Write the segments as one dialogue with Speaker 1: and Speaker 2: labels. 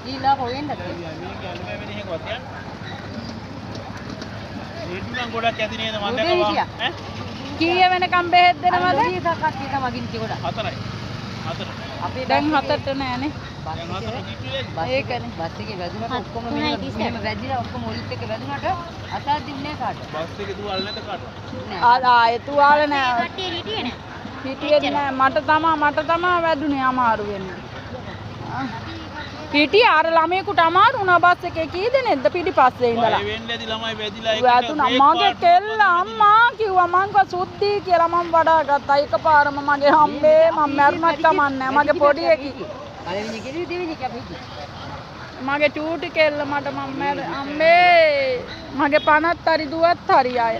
Speaker 1: ගිහිල්ලා කොහෙන්ද?
Speaker 2: මේ ගැලුමේ වෙන එකක් තියන්න. ඒටු නම් ගොඩක් ඇති නේද මන් දැක්කවා ඈ
Speaker 3: කීය වෙනකම් බෙහෙත් දෙනවද?
Speaker 1: ඊට කට්ටිය තමයි ගින්ති ගොඩ.
Speaker 2: 4යි 4
Speaker 1: අපේ
Speaker 3: දැන් 7ට නෑනේ.
Speaker 2: දැන් 4 කිට්ටුවේද
Speaker 3: ඒකනේ.
Speaker 1: බස් එකේ වැදුනට ඔක්කොම මෙහෙම වැදිලා ඔක්කොම ඔලිත් එක වැදුනට අසාධ්‍යුන්නේ කාට?
Speaker 2: බස් එකේ දුවල් නැත කාටවත්
Speaker 3: ආයේ තුවාල නෑ.
Speaker 4: කට්ටිය හිටියේ නෑ.
Speaker 3: හිටියේ නෑ. මට තමා වැදුනේ අමාරු වෙන්නේ. හිටියේ අර ළමයෙකුට අමාරු වුණා බස් එකේ කී දෙනෙක්ද පිටිපස්සේ ඉඳලා.
Speaker 2: ඒ වෙන්නේ ඇති ළමයි වැදිලා එකට
Speaker 3: වැදුනා මගේ කෙල්ල අම්මා කිව්වා මං කව සුද්ධි කියලා මම වඩා ගත්තා එකපාරම මගේ හම්බේ මම මැරුණත් කමන්නේ මගේ පොඩි එකී
Speaker 1: පළවෙනි කෙනෙක් දෙවෙනි කැපෙයි.
Speaker 3: මගේ චූටි කෙල්ල මට මම අම්මේ මගේ පණත් හරි දුවත් හරි අය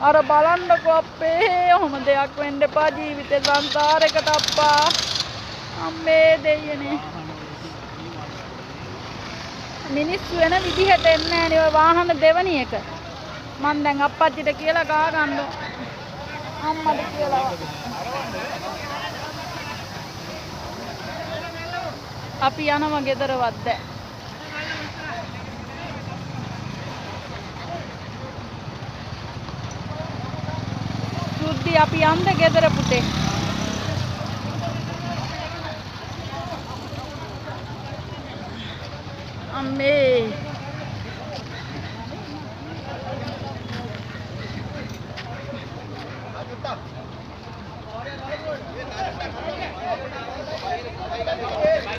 Speaker 3: අර බලන්නකෝ අපේ ඔහොම දෙයක් වෙන්න එපා ජීවිතේ සංසාරයකට අප්පා අම්මේ දෙයියනේ මිනිස්සු වෙන විදිහට එන්නේ නෑනේ ඔය වාහන දෙවනි එක මං දැන් අප්පච්චිට කියලා ගා ගන්න අම්මට කියලා අපි යනවා ගෙදරවත් දැන් සුද්ධි අපි යන්න ගෙදර පුතේ